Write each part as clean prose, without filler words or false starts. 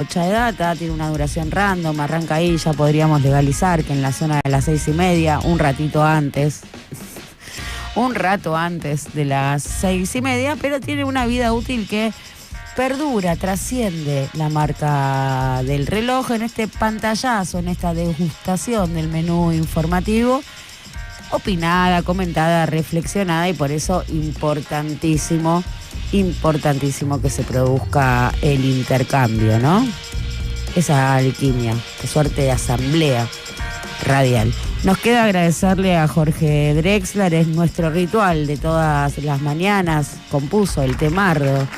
bocha de data, tiene una duración random, arranca ahí, ya podríamos legalizar que en la zona de las 6:30, un rato antes de las 6:30, pero tiene una vida útil que perdura, trasciende la marca del reloj en este pantallazo, en esta degustación del menú informativo, opinada, comentada, reflexionada, y por eso importantísimo que se produzca el intercambio, ¿no? Esa alquimia, qué suerte de asamblea radial. Nos queda agradecerle a Jorge Drexler, es nuestro ritual de todas las mañanas, compuso el temardo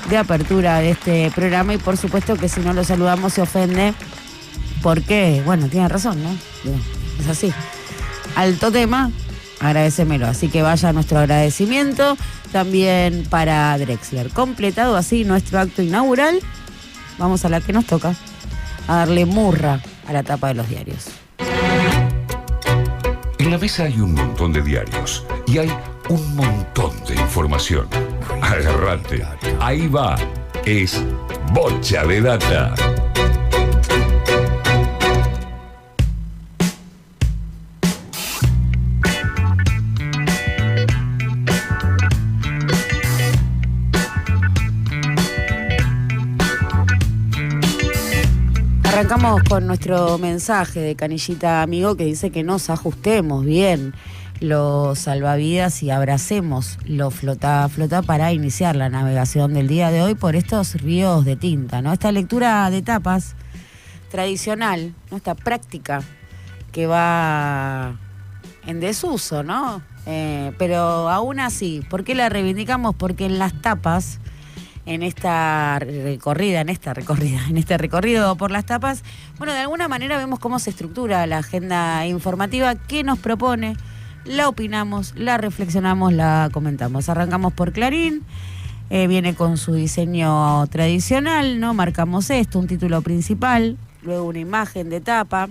de apertura de este programa, y por supuesto que si no lo saludamos se ofende, porque, bueno, tiene razón, ¿no? Es así. Alto tema, agradecémelo. Así que vaya nuestro agradecimiento también para Drexler. Completado así nuestro acto inaugural, vamos a la que nos toca, a darle murra a la tapa de los diarios. En la mesa hay un montón de diarios y hay un montón de información. Agarrate, ahí va, es Bocha de Data. Arrancamos con nuestro mensaje de Canillita Amigo, que dice que nos ajustemos bien los salvavidas y abracemos lo flota para iniciar la navegación del día de hoy por estos ríos de tinta, ¿no? Esta lectura de tapas tradicional, ¿no? Esta práctica que va en desuso, ¿no? Pero aún así, ¿por qué la reivindicamos? Porque en las tapas, en este recorrido por las tapas, bueno, de alguna manera vemos cómo se estructura la agenda informativa, qué nos propone, la opinamos, la reflexionamos, la comentamos. Arrancamos por Clarín, viene con su diseño tradicional, ¿no? Marcamos esto, un título principal, luego una imagen de tapa,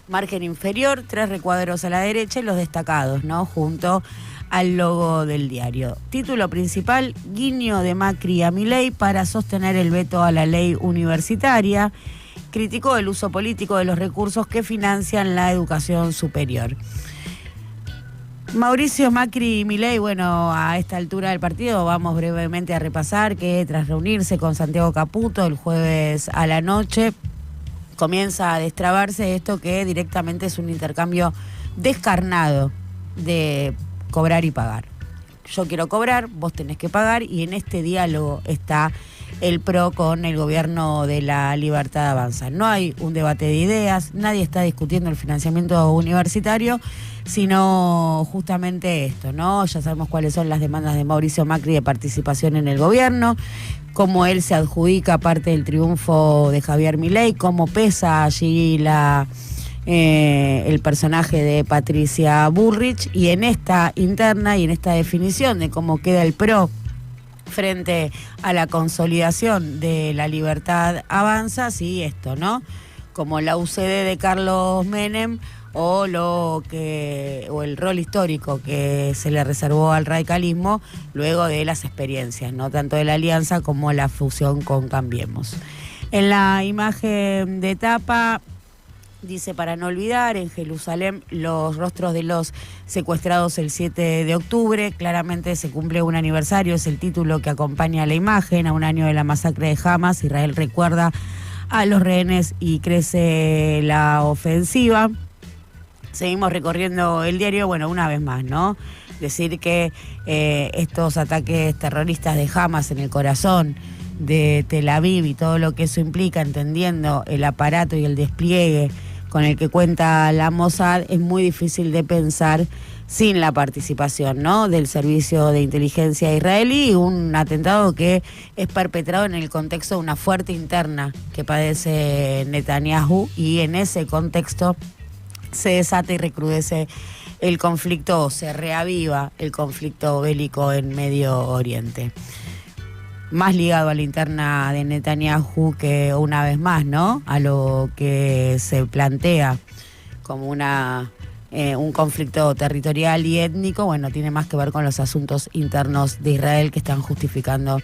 margen inferior, 3 recuadros a la derecha y los destacados, ¿no? Junto al logo del diario. Título principal: guiño de Macri a Milei para sostener el veto a la ley universitaria. Criticó el uso político de los recursos que financian la educación superior. Mauricio Macri y Milei, bueno, a esta altura del partido vamos brevemente a repasar que tras reunirse con Santiago Caputo el jueves a la noche, comienza a destrabarse esto que directamente es un intercambio descarnado de cobrar y pagar. Yo quiero cobrar, vos tenés que pagar, y en este diálogo está el PRO con el gobierno de La Libertad Avanza. No hay un debate de ideas, nadie está discutiendo el financiamiento universitario, sino justamente esto, ¿no? Ya sabemos cuáles son las demandas de Mauricio Macri de participación en el gobierno, cómo él se adjudica parte del triunfo de Javier Milei, cómo pesa allí el personaje de Patricia Bullrich, y en esta interna y en esta definición de cómo queda el PRO frente a la consolidación de La Libertad Avanza, sí, esto, ¿no? Como la UCD de Carlos Menem o el rol histórico que se le reservó al radicalismo luego de las experiencias, ¿no? Tanto de la alianza como la fusión con Cambiemos. En la imagen de tapa dice: para no olvidar, en Jerusalén, los rostros de los secuestrados el 7 de octubre. Claramente se cumple un aniversario, es el título que acompaña a la imagen. A un año de la masacre de Hamas, Israel recuerda a los rehenes y crece la ofensiva. Seguimos recorriendo el diario, bueno, una vez más, ¿no? Decir que estos ataques terroristas de Hamas en el corazón de Tel Aviv y todo lo que eso implica, entendiendo el aparato y el despliegue con el que cuenta la Mossad, es muy difícil de pensar sin la participación, ¿no?, del servicio de inteligencia israelí, un atentado que es perpetrado en el contexto de una fuerte interna que padece Netanyahu, y en ese contexto se desata y recrudece el conflicto, o se reaviva el conflicto bélico en Medio Oriente. Más ligado a la interna de Netanyahu que, una vez más, ¿no?, a lo que se plantea como un conflicto territorial y étnico, bueno, tiene más que ver con los asuntos internos de Israel que están justificando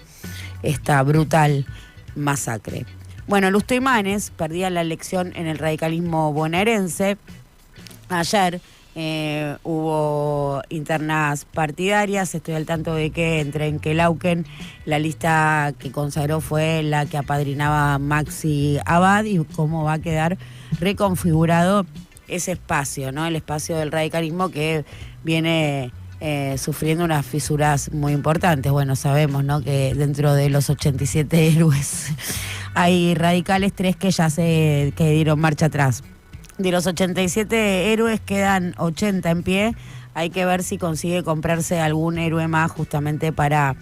esta brutal masacre. Bueno, Luz Imanes perdía la elección en el radicalismo bonaerense. Ayer hubo internas partidarias. Estoy al tanto de que en Trenquelauquen la lista que consagró fue la que apadrinaba Maxi Abad, y cómo va a quedar reconfigurado ese espacio, ¿no? El espacio del radicalismo que viene sufriendo unas fisuras muy importantes. Bueno, sabemos, ¿no?, que dentro de los 87 héroes hay radicales 3 que dieron marcha atrás. De los 87 héroes quedan 80 en pie. Hay que ver si consigue comprarse algún héroe más justamente para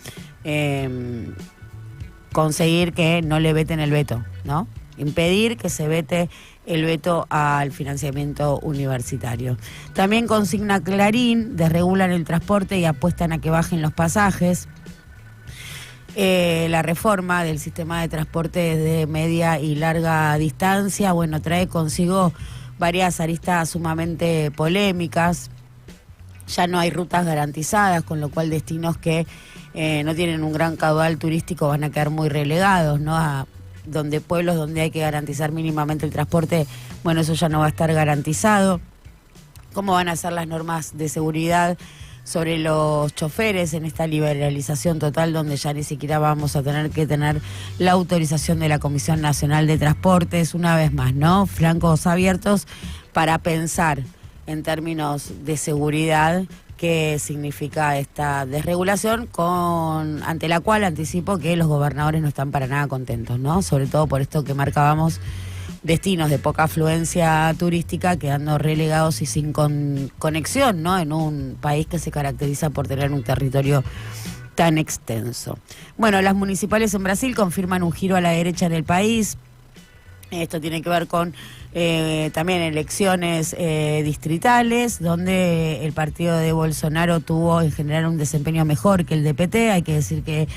conseguir que no le veten el veto, ¿no? Impedir que se vete el veto al financiamiento universitario. También consigna Clarín, desregulan el transporte y apuestan a que bajen los pasajes. La reforma del sistema de transporte de media y larga distancia, bueno, trae consigo varias aristas sumamente polémicas. Ya no hay rutas garantizadas, con lo cual destinos que no tienen un gran caudal turístico van a quedar muy relegados, ¿no? A pueblos donde hay que garantizar mínimamente el transporte, bueno, eso ya no va a estar garantizado. ¿Cómo van a ser las normas de seguridad sobre los choferes en esta liberalización total, donde ya ni siquiera vamos a tener que tener la autorización de la Comisión Nacional de Transportes? Una vez más, ¿no? Flancos abiertos para pensar en términos de seguridad qué significa esta desregulación, ante la cual anticipo que los gobernadores no están para nada contentos, ¿no? Sobre todo por esto que marcábamos, destinos de poca afluencia turística quedando relegados y sin conexión, ¿no?, en un país que se caracteriza por tener un territorio tan extenso. Bueno, las municipales en Brasil confirman un giro a la derecha en el país. Esto tiene que ver con también elecciones distritales, donde el partido de Bolsonaro tuvo en general un desempeño mejor que el de PT. Hay que decir que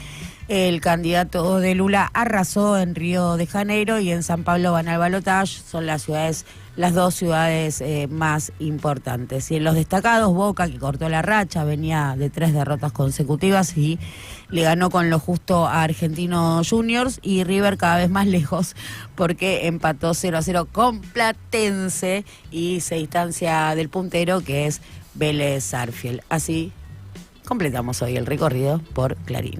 el candidato de Lula arrasó en Río de Janeiro y en San Pablo van al balotaje. Son las dos ciudades más importantes. Y en los destacados, Boca, que cortó la racha, venía de 3 derrotas consecutivas y le ganó con lo justo a Argentinos Juniors, y River cada vez más lejos porque empató 0-0 con Platense y se distancia del puntero, que es Vélez Sarsfield. Así completamos hoy el recorrido por Clarín.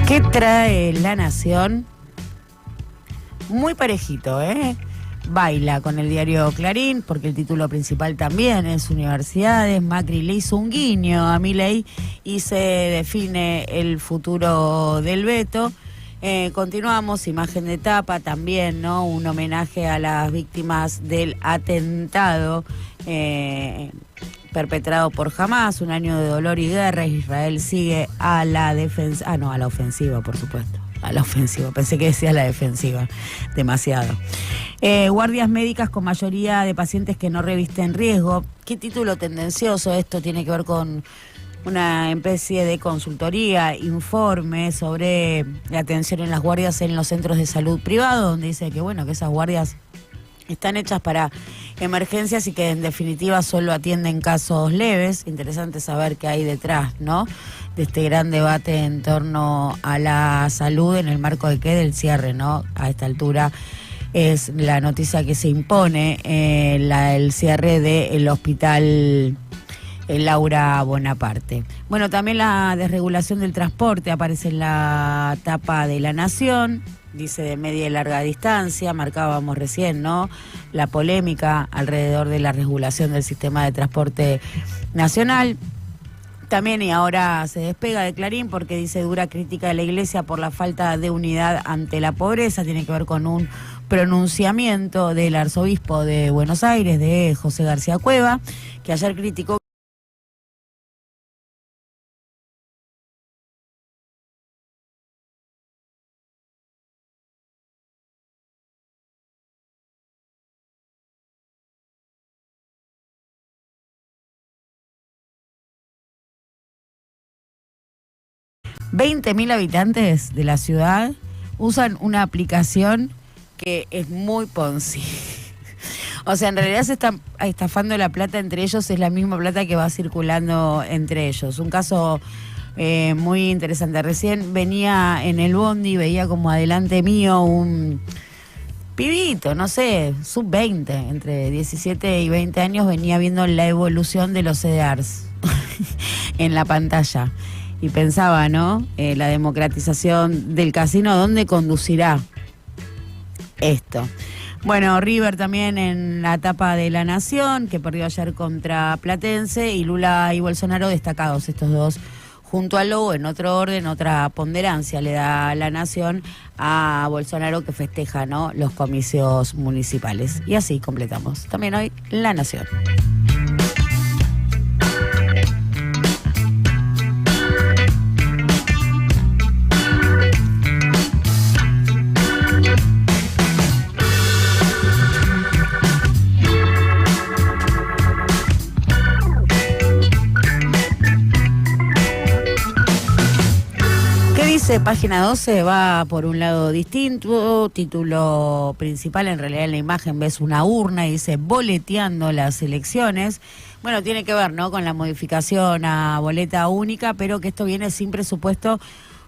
¿Qué trae La Nación? Muy parejito, ¿eh? Baila con el diario Clarín, porque el título principal también es Universidades. Macri le hizo un guiño a Milei y se define el futuro del veto. Continuamos, imagen de tapa también, ¿no? Un homenaje a las víctimas del atentado perpetrado por Hamás. Un año de dolor y guerra. Israel sigue a la defensa, a la ofensiva, por supuesto. A la ofensiva, pensé que decía la defensiva, demasiado. Guardias médicas con mayoría de pacientes que no revisten riesgo. Qué título tendencioso esto, tiene que ver con una especie de consultoría, informe sobre la atención en las guardias en los centros de salud privados, donde dice que, bueno, que esas guardias están hechas para emergencias y que en definitiva solo atienden casos leves. Interesante saber qué hay detrás, ¿no?, de este gran debate en torno a la salud, en el marco de del cierre, ¿no? A esta altura es la noticia que se impone, el cierre del hospital Laura Bonaparte. Bueno, también la desregulación del transporte aparece en la tapa de La Nación. Dice de media y larga distancia, marcábamos recién, ¿no?, la polémica alrededor de la regulación del sistema de transporte nacional. También, y ahora se despega de Clarín porque dice dura crítica de la Iglesia por la falta de unidad ante la pobreza. Tiene que ver con un pronunciamiento del arzobispo de Buenos Aires, de José García Cueva, que ayer criticó 20.000 habitantes de la ciudad usan una aplicación que es muy Ponzi. O sea, en realidad se están estafando la plata entre ellos, es la misma plata que va circulando entre ellos. Un caso muy interesante. Recién venía en el bondi, veía como adelante mío un pibito, no sé, sub-20, entre 17 y 20 años, venía viendo la evolución de los CDRs en la pantalla. Y pensaba, ¿no? La democratización del casino, ¿dónde conducirá esto? Bueno, River también en la etapa de La Nación, que perdió ayer contra Platense, y Lula y Bolsonaro destacados, estos dos, junto a Lobo, en otro orden, otra ponderancia le da La Nación a Bolsonaro, que festeja, ¿no?, los comicios municipales. Y así completamos también hoy La Nación. Página 12 va por un lado distinto, título principal, en realidad en la imagen ves una urna y dice boleteando las elecciones. Bueno, tiene que ver, ¿no?, con la modificación a boleta única, pero que esto viene sin presupuesto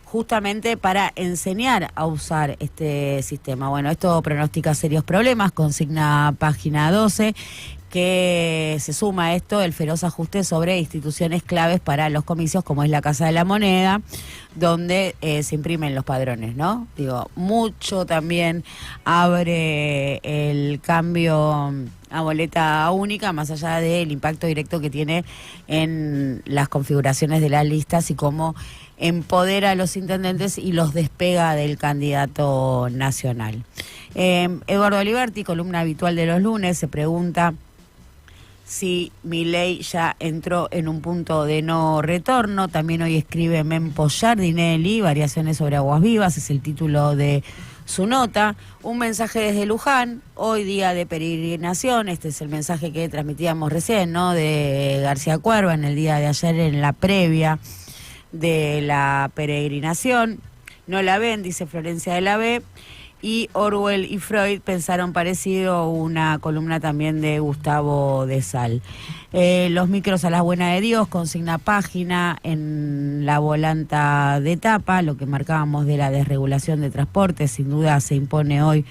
justamente para enseñar a usar este sistema. Bueno, esto pronostica serios problemas, consigna página 12, que se suma a esto el feroz ajuste sobre instituciones claves para los comicios, como es la Casa de la Moneda, donde se imprimen los padrones, ¿no? Digo, mucho también abre el cambio a boleta única, más allá del impacto directo que tiene en las configuraciones de las listas y cómo empodera a los intendentes y los despega del candidato nacional. Eduardo Aliberti, columna habitual de los lunes, se pregunta si Milei ya entró en un punto de no retorno. También hoy escribe Mempo Giardinelli, Variaciones sobre Aguas Vivas, es el título de su nota. Un mensaje desde Luján, hoy día de peregrinación, este es el mensaje que transmitíamos recién, ¿no?, de García Cuerva en el día de ayer en la previa de la peregrinación. No la ven, dice Florencia de la B. Y Orwell y Freud pensaron parecido, una columna también de Gustavo de Sal. Los micros a la buena de Dios, consigna página en la volanta de tapa, lo que marcábamos de la desregulación de transporte, sin duda se impone hoy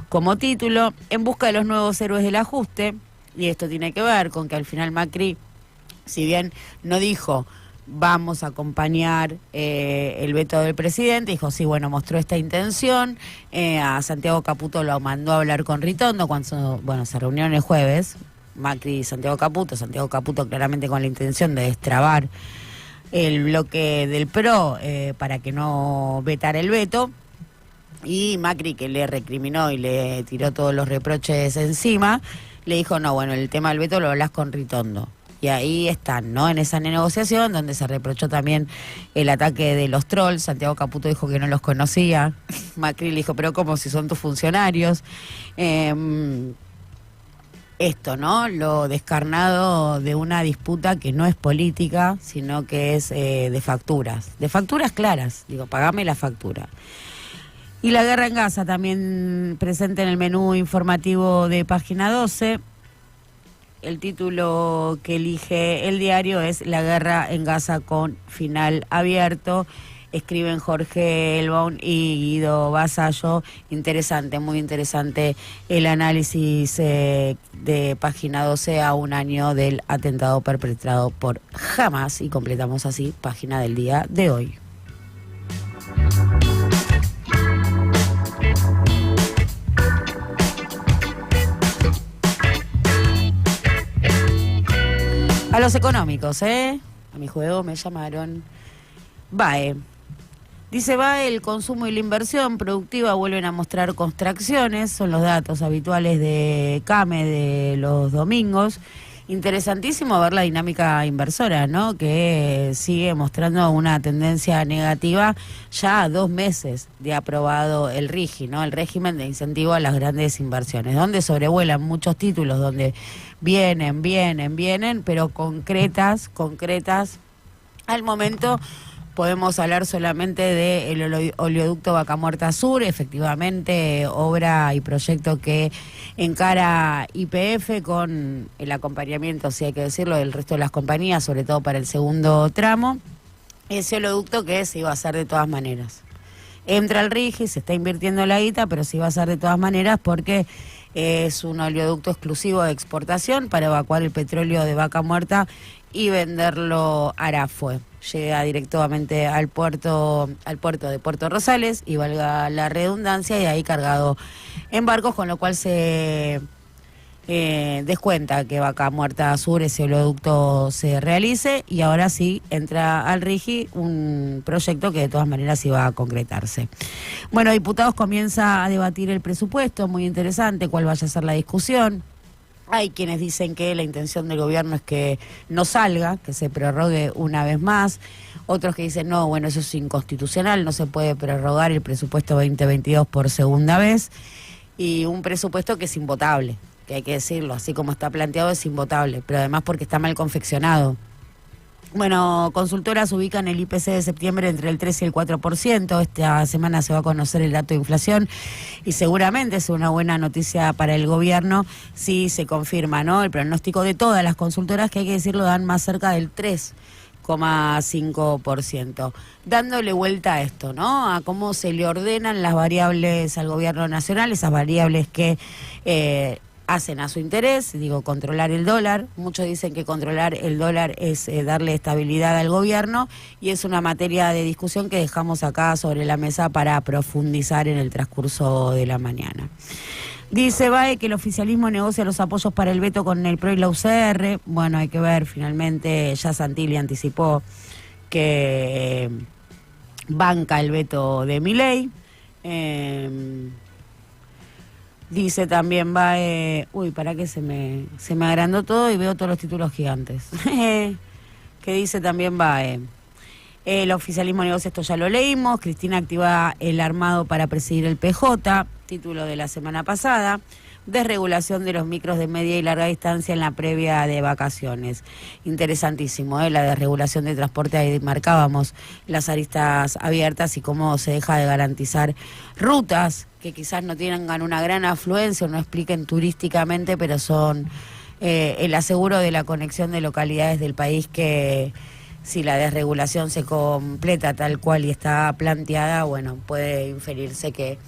como título. En busca de los nuevos héroes del ajuste, y esto tiene que ver con que al final Macri, si bien no dijo vamos a acompañar el veto del presidente, dijo sí, bueno, mostró esta intención. A Santiago Caputo lo mandó a hablar con Ritondo cuando se reunieron el jueves, Macri y Santiago Caputo claramente con la intención de destrabar el bloque del PRO para que no vetara el veto, y Macri, que le recriminó y le tiró todos los reproches encima, le dijo no, bueno, el tema del veto lo hablas con Ritondo. Y ahí están, ¿no?, en esa negociación donde se reprochó también el ataque de los trolls. Santiago Caputo dijo que no los conocía. Macri le dijo, pero ¿cómo si son tus funcionarios? Esto, ¿no?, lo descarnado de una disputa que no es política, sino que es de facturas claras. Digo, pagame la factura. Y la guerra en Gaza también presente en el menú informativo de página 12. El título que elige el diario es La guerra en Gaza con final abierto. Escriben Jorge Elbaum y Guido Basallo. Interesante, muy interesante el análisis de página 12 a un año del atentado perpetrado por Hamas. Y completamos así página del día de hoy. A los económicos, a mi juego me llamaron. BAE. Dice BAE, el consumo y la inversión productiva vuelven a mostrar contracciones, son los datos habituales de CAME de los domingos. Interesantísimo ver la dinámica inversora, ¿no?, que sigue mostrando una tendencia negativa ya a 2 meses de aprobado el RIGI, ¿no?, el régimen de incentivo a las grandes inversiones, donde sobrevuelan muchos títulos, donde vienen, pero concretas al momento podemos hablar solamente del oleoducto Vaca Muerta Sur, efectivamente obra y proyecto que encara YPF con el acompañamiento, si hay que decirlo, del resto de las compañías, sobre todo para el segundo tramo. Ese oleoducto que se iba a hacer de todas maneras. Entra el RIGI, se está invirtiendo la guita, pero se iba a hacer de todas maneras porque es un oleoducto exclusivo de exportación para evacuar el petróleo de Vaca Muerta y venderlo a Arafue. Llega directamente al puerto de Puerto Rosales, y valga la redundancia, y ahí cargado en barcos, con lo cual se descuenta que Vaca Muerta Sur, ese oleoducto, se realice, y ahora sí entra al RIGI un proyecto que de todas maneras iba a concretarse. Bueno, diputados comienza a debatir el presupuesto, muy interesante cuál vaya a ser la discusión. Hay quienes dicen que la intención del gobierno es que no salga, que se prorrogue una vez más. Otros que dicen, no, bueno, eso es inconstitucional, no se puede prorrogar el presupuesto 2022 por segunda vez. Y un presupuesto que es invotable, que hay que decirlo, así como está planteado es invotable, pero además porque está mal confeccionado. Bueno, consultoras ubican el IPC de septiembre entre el 3 y el 4%. Esta semana se va a conocer el dato de inflación y seguramente es una buena noticia para el gobierno si se confirma, ¿no? El pronóstico de todas las consultoras, que hay que decirlo, dan más cerca del 3,5%. Dándole vuelta a esto, ¿no? A cómo se le ordenan las variables al gobierno nacional, esas variables que hacen a su interés, digo, controlar el dólar. Muchos dicen que controlar el dólar es darle estabilidad al gobierno, y es una materia de discusión que dejamos acá sobre la mesa para profundizar en el transcurso de la mañana. Dice BAE que el oficialismo negocia los apoyos para el veto con el PRO y la UCR. Bueno, hay que ver, finalmente ya Santilli anticipó que banca el veto de Milei. Dice también BAE, para que se me agrandó todo y veo todos los títulos gigantes. Que dice también BAE. El oficialismo negocia, esto ya lo leímos. Cristina activa el armado para presidir el PJ, título de la semana pasada. Desregulación de los micros de media y larga distancia en la previa de vacaciones. Interesantísimo, la desregulación de transporte. Ahí marcábamos las aristas abiertas y cómo se deja de garantizar rutas que quizás no tengan una gran afluencia o no expliquen turísticamente, pero son el aseguro de la conexión de localidades del país, que si la desregulación se completa tal cual y está planteada, bueno, puede inferirse que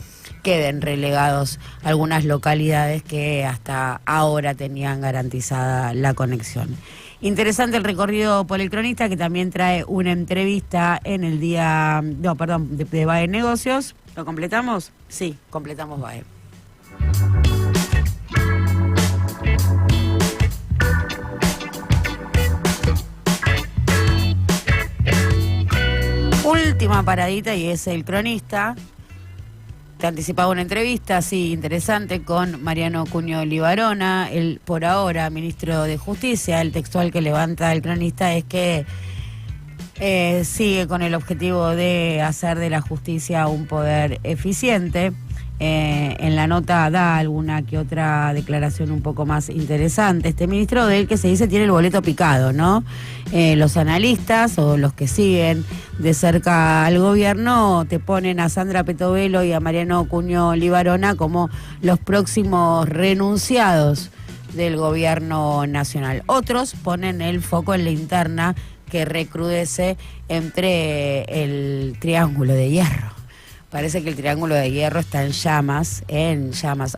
queden relegados algunas localidades que hasta ahora tenían garantizada la conexión. Interesante el recorrido por el cronista, que también trae una entrevista en el día, de BAE Negocios. ¿Lo completamos? Sí, completamos BAE. Última paradita y es el cronista. Te anticipaba una entrevista, sí, interesante, con Mariano Cuño Libarona, el por ahora ministro de Justicia. El textual que levanta el cronista es que sigue con el objetivo de hacer de la justicia un poder eficiente. En la nota da alguna que otra declaración un poco más interesante. Este ministro, del que se dice tiene el boleto picado, ¿no? Los analistas o los que siguen de cerca al gobierno te ponen a Sandra Petovelo y a Mariano Cuño Libarona como los próximos renunciados del gobierno nacional. Otros ponen el foco en la interna que recrudece entre el Triángulo de Hierro. Parece que el Triángulo de Hierro está en llamas,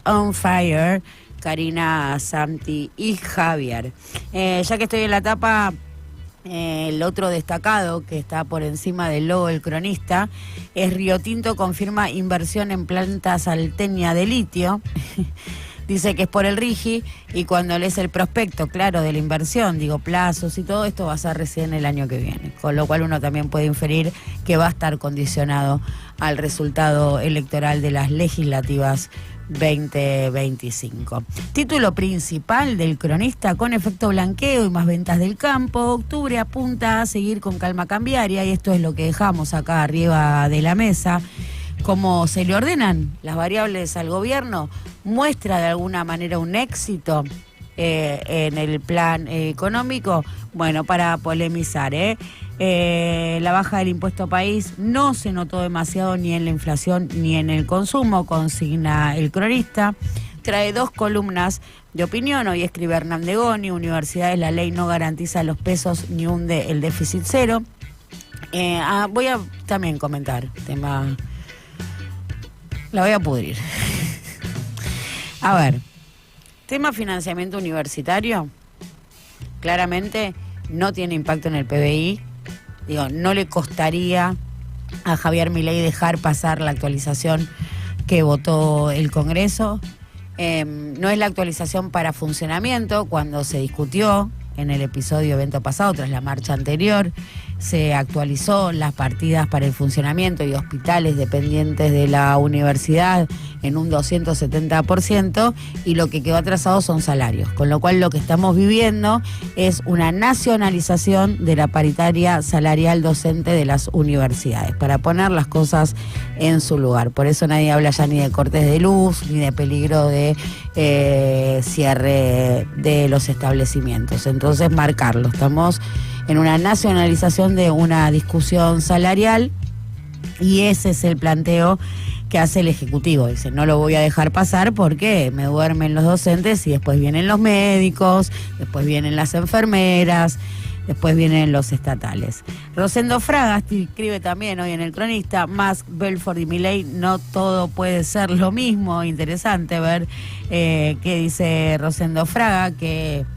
on fire, Karina, Santi y Javier. Ya que estoy en la tapa, el otro destacado que está por encima del logo del cronista es Río Tinto, confirma inversión en planta salteña de litio. Dice que es por el RIGI, y cuando lees el prospecto, claro, de la inversión, digo, plazos y todo esto, va a ser recién el año que viene. Con lo cual uno también puede inferir que va a estar condicionado al resultado electoral de las legislativas 2025. Título principal del cronista: con efecto blanqueo y más ventas del campo, octubre apunta a seguir con calma cambiaria, y esto es lo que dejamos acá arriba de la mesa. Cómo se le ordenan las variables al gobierno muestra de alguna manera un éxito en el plan económico. Bueno, para polemizar, La baja del impuesto país no se notó demasiado ni en la inflación ni en el consumo, consigna el cronista. Trae 2 columnas de opinión. Hoy escribe Hernán de Goni: Universidades, la ley no garantiza los pesos ni hunde el déficit cero. Voy a también comentar tema. La voy a pudrir. A ver, tema financiamiento universitario, claramente no tiene impacto en el PBI. Digo, no le costaría a Javier Milei dejar pasar la actualización que votó el Congreso. No es la actualización para funcionamiento. Cuando se discutió en el evento pasado, tras la marcha anterior, se actualizó las partidas para el funcionamiento y hospitales dependientes de la universidad en un 270%, y lo que quedó atrasado son salarios, con lo cual lo que estamos viviendo es una nacionalización de la paritaria salarial docente de las universidades, para poner las cosas en su lugar. Por eso nadie habla ya ni de cortes de luz, ni de peligro de cierre de los establecimientos. Entonces, marcarlo, estamos en una nacionalización de una discusión salarial, y ese es el planteo que hace el Ejecutivo. Dice, no lo voy a dejar pasar porque me duermen los docentes y después vienen los médicos, después vienen las enfermeras, después vienen los estatales. Rosendo Fraga escribe también hoy en El Cronista: Musk, Belfort y Milei, no todo puede ser lo mismo. Interesante ver qué dice Rosendo Fraga, que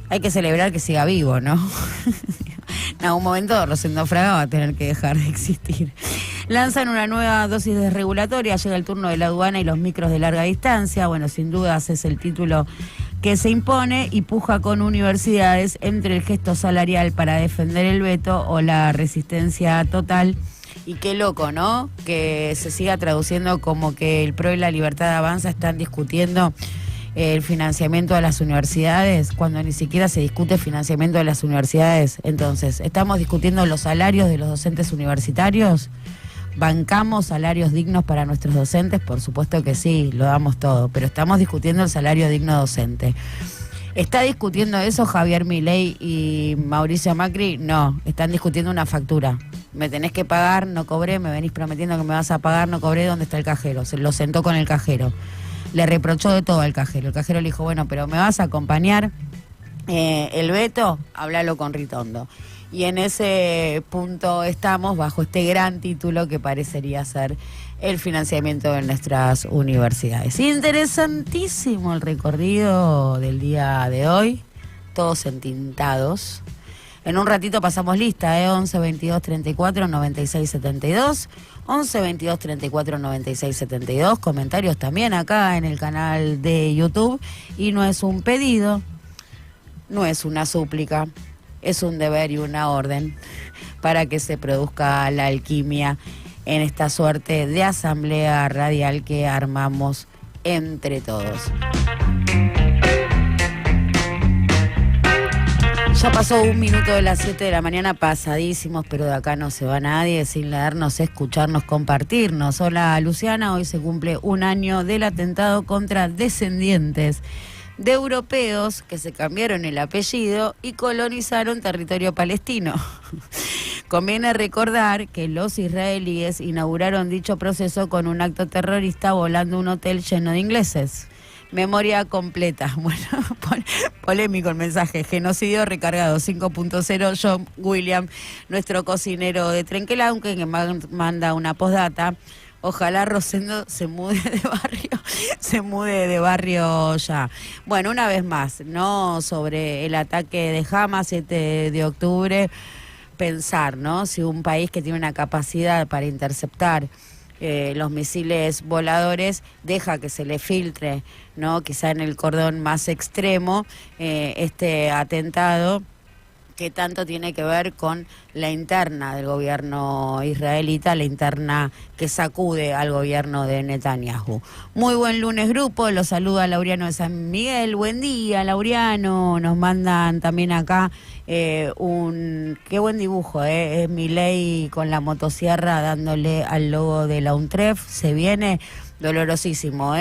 hay que celebrar que siga vivo, ¿no? En algún momento Rosendo Fraga va a tener que dejar de existir. Lanzan una nueva dosis desregulatoria, llega el turno de la aduana y los micros de larga distancia. Bueno, sin dudas es el título que se impone, y puja con universidades entre el gesto salarial para defender el veto o la resistencia total. Y qué loco, ¿no? Que se siga traduciendo como que el PRO y la Libertad Avanza están discutiendo el financiamiento de las universidades, cuando ni siquiera se discute financiamiento de las universidades. Entonces, ¿estamos discutiendo los salarios de los docentes universitarios? ¿Bancamos salarios dignos para nuestros docentes? Por supuesto que sí, lo damos todo, pero estamos discutiendo el salario digno docente. ¿Está discutiendo eso Javier Milei y Mauricio Macri? No, están discutiendo una factura. Me tenés que pagar, no cobré, me venís prometiendo que me vas a pagar, no cobré, ¿dónde está el cajero? Se lo sentó con el cajero. Le reprochó de todo al cajero. El cajero le dijo, bueno, pero ¿me vas a acompañar el veto? Háblalo con Ritondo. Y en ese punto estamos, bajo este gran título que parecería ser el financiamiento de nuestras universidades. Interesantísimo el recorrido del día de hoy, todos entintados. En un ratito pasamos lista, 11 22 34 96 72. 11 22 34 96 72. Comentarios también acá en el canal de YouTube. Y no es un pedido, no es una súplica, es un deber y una orden para que se produzca la alquimia en esta suerte de asamblea radial que armamos entre todos. Ya pasó 1 minuto de las 7 de la mañana, pasadísimos, pero de acá no se va nadie sin leernos, escucharnos, compartirnos. Hola Luciana, hoy se cumple 1 año del atentado contra descendientes de europeos que se cambiaron el apellido y colonizaron territorio palestino. Conviene recordar que los israelíes inauguraron dicho proceso con un acto terrorista volando un hotel lleno de ingleses. Memoria completa. Bueno, polémico el mensaje. Genocidio recargado 5.0. John William, nuestro cocinero de Trenquelauquen, que manda una postdata. Ojalá Rosendo se mude de barrio ya. Bueno, una vez más, ¿no? Sobre el ataque de Hamas, 7 de octubre, pensar, ¿no? Si un país que tiene una capacidad para interceptar los misiles voladores deja que se le filtre, ¿no? Quizá en el cordón más extremo, este atentado, que tanto tiene que ver con la interna del gobierno israelita, la interna que sacude al gobierno de Netanyahu. Muy buen lunes, grupo, los saluda Laureano de San Miguel. Buen día, Laureano. Nos mandan también acá qué buen dibujo, es Milei con la motosierra dándole al logo de la UNTREF. Se viene dolorosísimo,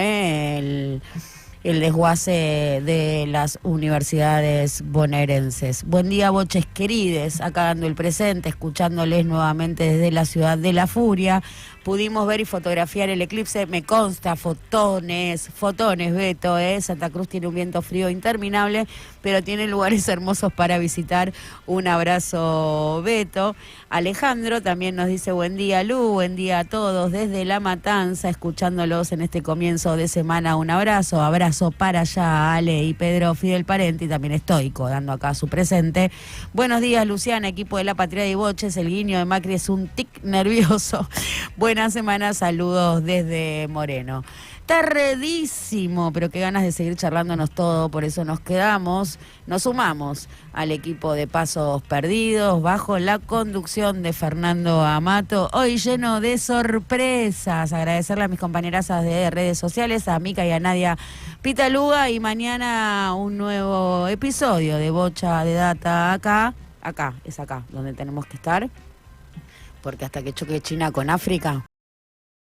el desguace de las universidades bonaerenses. Buen día, boches querides, acá dando el presente, escuchándoles nuevamente desde la ciudad de la furia. Pudimos ver y fotografiar el eclipse, me consta, fotones, Beto, Santa Cruz tiene un viento frío interminable, pero tiene lugares hermosos para visitar. Un abrazo, Beto. Alejandro también nos dice buen día, Lu, buen día a todos, desde La Matanza, escuchándolos en este comienzo de semana. Un abrazo para allá, Ale y Pedro Fidel Parenti, también estoico, dando acá su presente. Buenos días, Luciana, equipo de La Patria de Boches, el guiño de Macri es un tic nervioso. Buena semana, saludos desde Moreno. Tardísimo, pero qué ganas de seguir charlándonos todo, por eso nos sumamos al equipo de Pasos Perdidos, bajo la conducción de Fernando Amato, hoy lleno de sorpresas. Agradecerle a mis compañeras de redes sociales, a Mica y a Nadia Pitaluga, y mañana un nuevo episodio de Bocha de Data acá, es acá donde tenemos que estar, porque hasta que choque China con África...